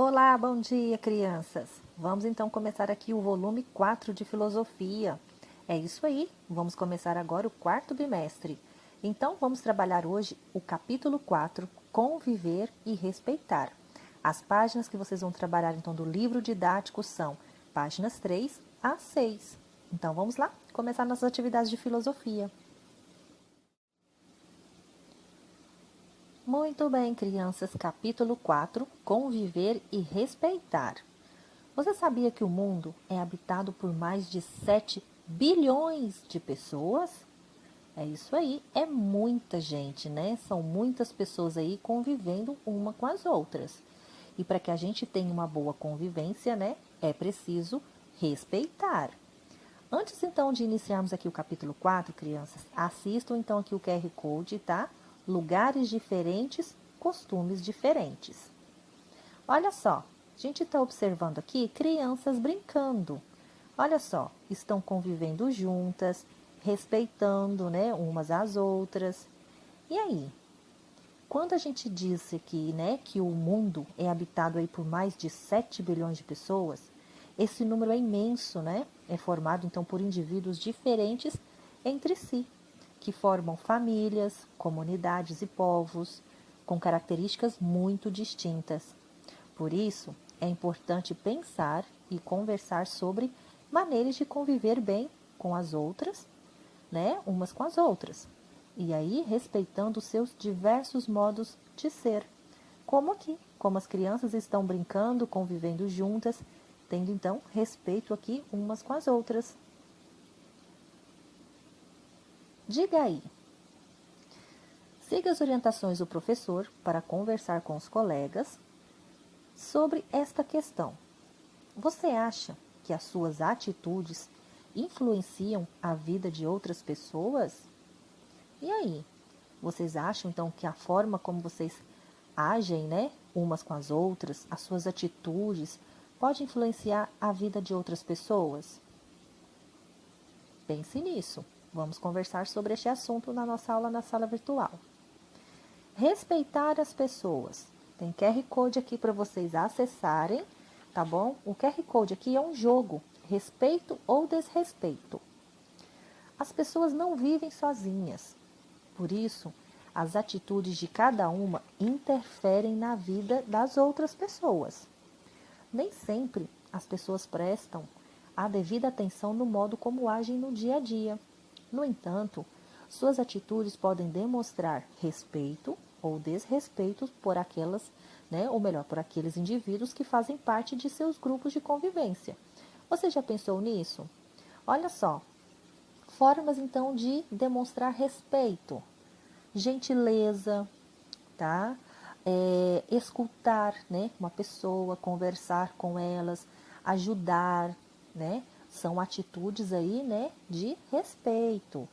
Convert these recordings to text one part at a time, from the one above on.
Olá, bom dia, crianças! Vamos então começar aqui o volume 4 de Filosofia. É isso aí, vamos começar agora o quarto bimestre. Então, vamos trabalhar hoje o capítulo 4, Conviver e Respeitar. As páginas que vocês vão trabalhar então do livro didático são páginas 3 a 6. Então, vamos lá começar nossas atividades de filosofia. Muito bem, crianças, capítulo 4, Conviver e Respeitar. Você sabia que o mundo é habitado por mais de 7 bilhões de pessoas? É isso aí, é muita gente, né? São muitas pessoas aí convivendo uma com as outras. E para que a gente tenha uma boa convivência, né, é preciso respeitar. Antes então de iniciarmos aqui o capítulo 4, crianças, assistam então aqui o QR Code, tá? Lugares diferentes, costumes diferentes. Olha só, a gente está observando aqui crianças brincando. Olha só, estão convivendo juntas, respeitando, né, umas às outras. E aí, quando a gente disse aqui, né, que o mundo é habitado aí por mais de 7 bilhões de pessoas, esse número é imenso, né? É formado então por indivíduos diferentes entre si, que formam famílias, comunidades e povos com características muito distintas. Por isso, é importante pensar e conversar sobre maneiras de conviver bem com as outras, né, umas com as outras. E aí, respeitando os seus diversos modos de ser. Como aqui, como as crianças estão brincando, convivendo juntas, tendo então respeito aqui umas com as outras. Diga aí. Siga as orientações do professor para conversar com os colegas sobre esta questão. Você acha que as suas atitudes influenciam a vida de outras pessoas? E aí? Vocês acham então que a forma como vocês agem, né, umas com as outras, as suas atitudes, pode influenciar a vida de outras pessoas? Pense nisso. Vamos conversar sobre este assunto na nossa aula na sala virtual. Respeitar as pessoas. Tem QR Code aqui para vocês acessarem, tá bom? O QR Code aqui é um jogo, respeito ou desrespeito. As pessoas não vivem sozinhas. Por isso, as atitudes de cada uma interferem na vida das outras pessoas. Nem sempre as pessoas prestam a devida atenção no modo como agem no dia a dia. No entanto, suas atitudes podem demonstrar respeito ou desrespeito por aquelas, né, ou melhor, por aqueles indivíduos que fazem parte de seus grupos de convivência. Você já pensou nisso? Olha só, formas então de demonstrar respeito, gentileza, tá? Escutar, né, uma pessoa, conversar com elas, ajudar, né? São atitudes aí, né, de respeito.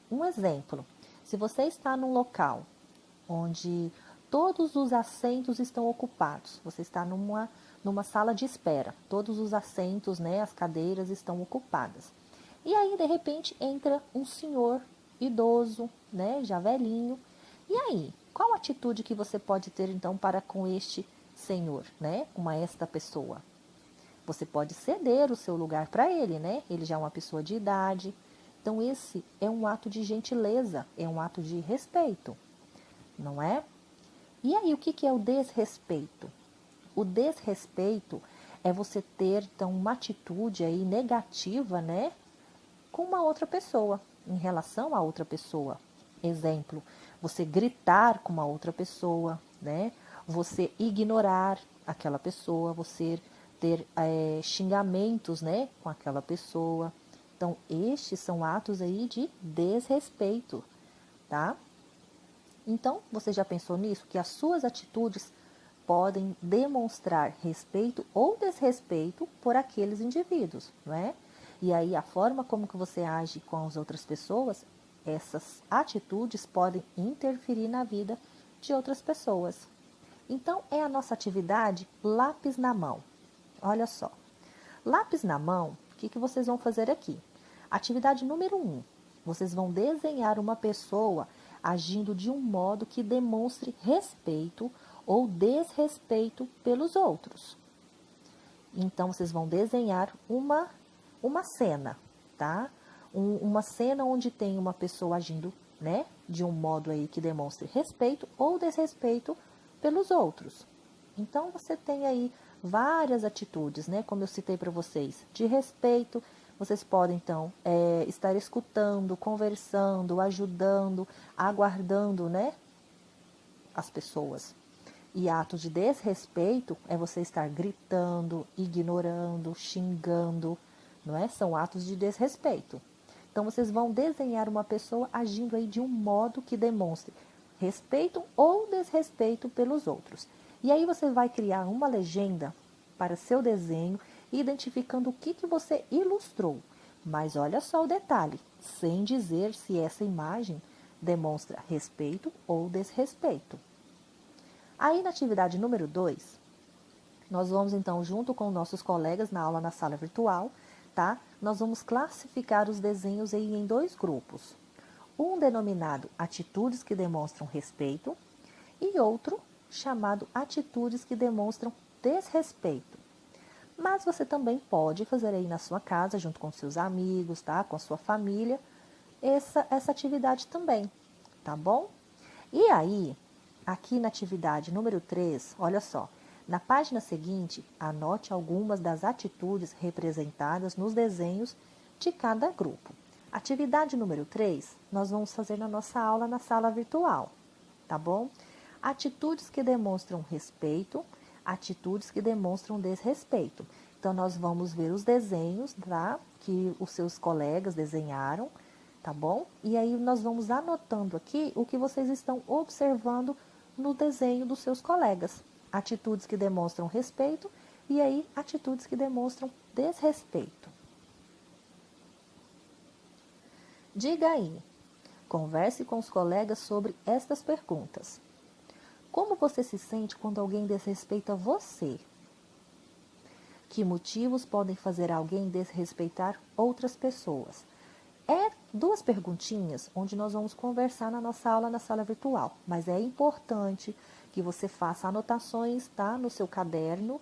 Um exemplo, se você está num local onde todos os assentos estão ocupados, você está numa sala de espera, todos os assentos, né, as cadeiras estão ocupadas. E aí, de repente, entra um senhor idoso, né, já velhinho. E aí, qual atitude que você pode ter então para com este senhor, né, com esta pessoa? Você pode ceder o seu lugar para ele, né? Ele já é uma pessoa de idade. Então, esse é um ato de gentileza, é um ato de respeito, não é? E aí, o que é o desrespeito? O desrespeito é você ter, então, uma atitude aí negativa, né? Com uma outra pessoa, em relação a outra pessoa. Exemplo, você gritar com uma outra pessoa, né? Você ignorar aquela pessoa, você ter xingamentos, né, com aquela pessoa. Então, estes são atos aí de desrespeito, tá? Então, você já pensou nisso? Que as suas atitudes podem demonstrar respeito ou desrespeito por aqueles indivíduos, não é? E aí, a forma como que você age com as outras pessoas, essas atitudes podem interferir na vida de outras pessoas. Então, é a nossa atividade lápis na mão. Olha só. Lápis na mão, o que vocês vão fazer aqui? Atividade número 1. Vocês vão desenhar uma pessoa agindo de um modo que demonstre respeito ou desrespeito pelos outros. Então, vocês vão desenhar uma cena, tá? Uma cena onde tem uma pessoa agindo, né, de um modo aí que demonstre respeito ou desrespeito pelos outros. Então, você tem aí várias atitudes, né, como eu citei para vocês, de respeito. Vocês podem, então, estar escutando, conversando, ajudando, aguardando, né, as pessoas. E atos de desrespeito é você estar gritando, ignorando, xingando, não é? São atos de desrespeito. Então, vocês vão desenhar uma pessoa agindo aí de um modo que demonstre respeito ou desrespeito pelos outros. E aí você vai criar uma legenda para seu desenho, identificando o que você ilustrou. Mas olha só o detalhe, sem dizer se essa imagem demonstra respeito ou desrespeito. Aí na atividade número 2, nós vamos então, junto com nossos colegas na aula na sala virtual, tá? Nós vamos classificar os desenhos aí em 2 grupos. Um denominado atitudes que demonstram respeito e outro chamado atitudes que demonstram desrespeito. Mas você também pode fazer aí na sua casa, junto com seus amigos, tá? Com a sua família, essa atividade também, tá bom? E aí, aqui na atividade número 3, olha só, na página seguinte, anote algumas das atitudes representadas nos desenhos de cada grupo. Atividade número 3, nós vamos fazer na nossa aula na sala virtual, tá bom? Atitudes que demonstram respeito, atitudes que demonstram desrespeito. Então, nós vamos ver os desenhos, tá? Que os seus colegas desenharam, tá bom? E aí nós vamos anotando aqui o que vocês estão observando no desenho dos seus colegas. Atitudes que demonstram respeito e aí atitudes que demonstram desrespeito. Diga aí, converse com os colegas sobre estas perguntas. Como você se sente quando alguém desrespeita você? Que motivos podem fazer alguém desrespeitar outras pessoas? É 2 perguntinhas onde nós vamos conversar na nossa aula na sala virtual, mas é importante que você faça anotações, tá, no seu caderno.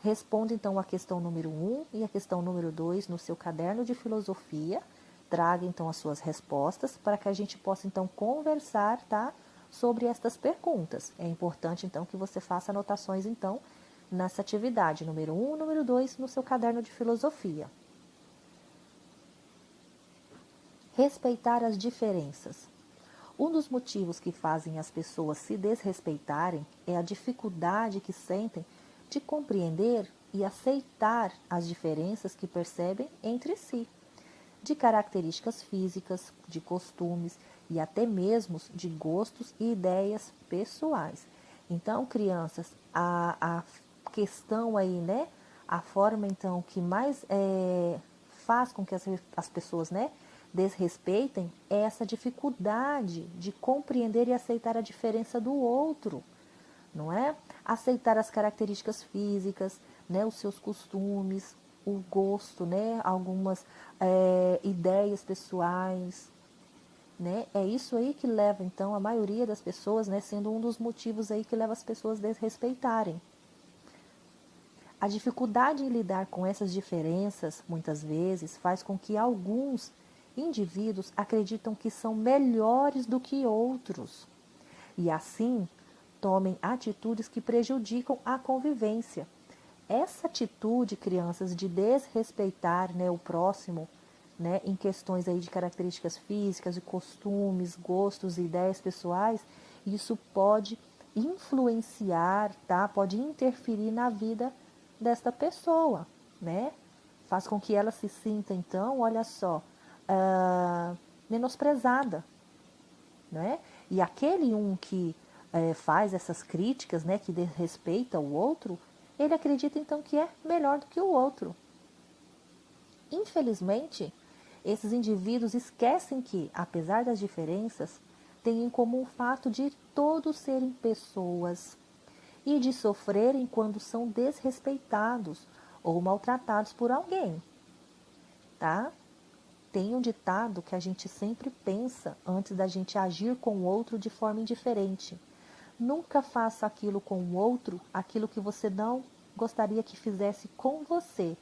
Responda então a questão número 1 e a questão número 2 no seu caderno de filosofia. Traga então as suas respostas para que a gente possa então conversar, tá, sobre estas perguntas. É importante então que você faça anotações então nessa atividade número 1 e número 2 no seu caderno de filosofia. Respeitar as diferenças. Um dos motivos que fazem as pessoas se desrespeitarem é a dificuldade que sentem de compreender e aceitar as diferenças que percebem entre si, de características físicas, de costumes e até mesmo de gostos e ideias pessoais. Então, crianças, a questão aí, né, a forma então que mais faz com que as pessoas, né, desrespeitem é essa dificuldade de compreender e aceitar a diferença do outro, não é? Aceitar as características físicas, né, os seus costumes, o gosto, né, algumas ideias pessoais, né? É isso aí que leva então a maioria das pessoas, né, sendo um dos motivos aí que leva as pessoas a desrespeitarem. A dificuldade em lidar com essas diferenças, muitas vezes, faz com que alguns indivíduos acreditam que são melhores do que outros e, assim, tomem atitudes que prejudicam a convivência. Essa atitude, crianças, de desrespeitar, né, o próximo, né, em questões aí de características físicas, de costumes, gostos e ideias pessoais, isso pode influenciar, tá? Pode interferir na vida desta pessoa, né? Faz com que ela se sinta, então, olha só, menosprezada, né? E aquele que faz essas críticas, né, que desrespeita o outro, ele acredita então que é melhor do que o outro. Infelizmente, esses indivíduos esquecem que, apesar das diferenças, têm em comum o fato de todos serem pessoas e de sofrerem quando são desrespeitados ou maltratados por alguém, tá? Tem um ditado que a gente sempre pensa antes da gente agir com o outro de forma indiferente. Nunca faça aquilo com o outro, aquilo que você não gostaria que fizesse com você,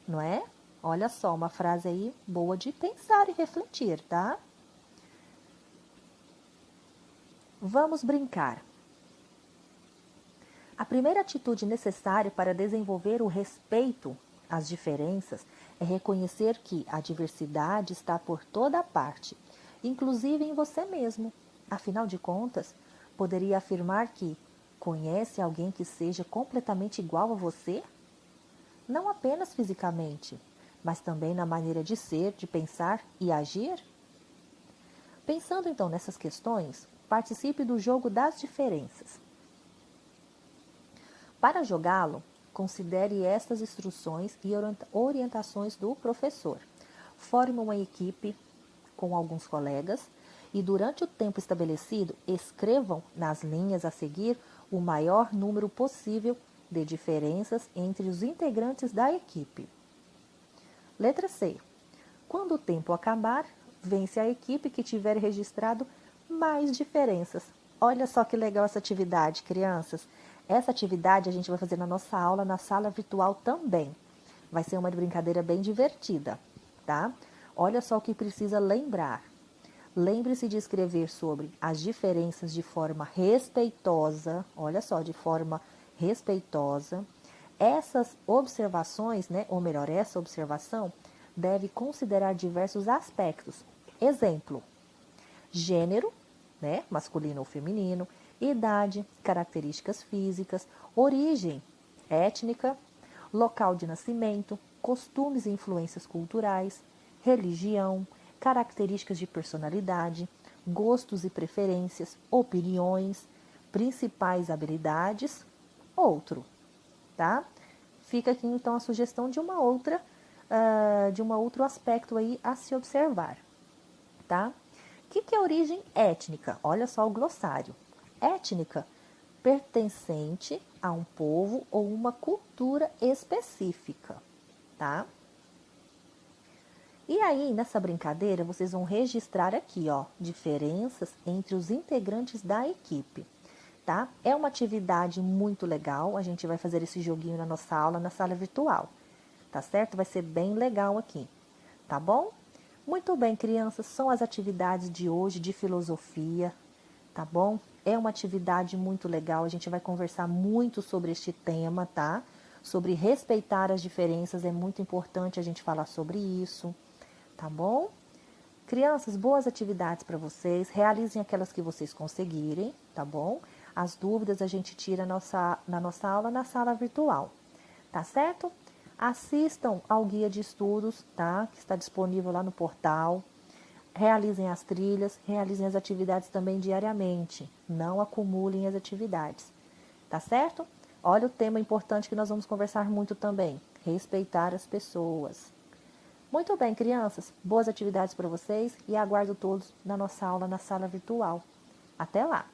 não é? Olha só, uma frase aí boa de pensar e refletir, tá? Vamos brincar. A primeira atitude necessária para desenvolver o respeito às diferenças é reconhecer que a diversidade está por toda parte, inclusive em você mesmo. Afinal de contas, poderia afirmar que conhece alguém que seja completamente igual a você? Não apenas fisicamente, mas também na maneira de ser, de pensar e agir? Pensando então nessas questões, participe do jogo das diferenças. Para jogá-lo, considere estas instruções e orientações do professor. Forme uma equipe com alguns colegas e, durante o tempo estabelecido, escrevam nas linhas a seguir o maior número possível de diferenças entre os integrantes da equipe. Letra C. Quando o tempo acabar, vence a equipe que tiver registrado mais diferenças. Olha só que legal essa atividade, crianças. Essa atividade a gente vai fazer na nossa aula, na sala virtual também. Vai ser uma brincadeira bem divertida, tá? Olha só o que precisa lembrar. Lembre-se de escrever sobre as diferenças de forma respeitosa. Olha só, de forma respeitosa. Essas observações, né, ou melhor, essa observação deve considerar diversos aspectos. Exemplo: gênero, né, masculino ou feminino, idade, características físicas, origem étnica, local de nascimento, costumes e influências culturais, religião, características de personalidade, gostos e preferências, opiniões, principais habilidades, outro, tá? Fica aqui então a sugestão de uma outra, de um outro aspecto aí a se observar, tá? O que é origem étnica? Olha só o glossário. Étnica, pertencente a um povo ou uma cultura específica, tá? E aí, nessa brincadeira, vocês vão registrar aqui, ó, diferenças entre os integrantes da equipe, tá? É uma atividade muito legal, a gente vai fazer esse joguinho na nossa aula, na sala virtual, tá certo? Vai ser bem legal aqui, tá bom? Muito bem, crianças, são as atividades de hoje de filosofia, tá bom? É uma atividade muito legal, a gente vai conversar muito sobre este tema, tá? Sobre respeitar as diferenças, é muito importante a gente falar sobre isso, tá bom? Crianças, boas atividades para vocês, realizem aquelas que vocês conseguirem, tá bom? As dúvidas a gente tira na nossa aula na sala virtual, tá certo? Assistam ao guia de estudos, tá? Que está disponível lá no portal. Realizem as trilhas, realizem as atividades também diariamente. Não acumulem as atividades, tá certo? Olha o tema importante que nós vamos conversar muito também: respeitar as pessoas. Muito bem, crianças, boas atividades para vocês e aguardo todos na nossa aula na sala virtual. Até lá!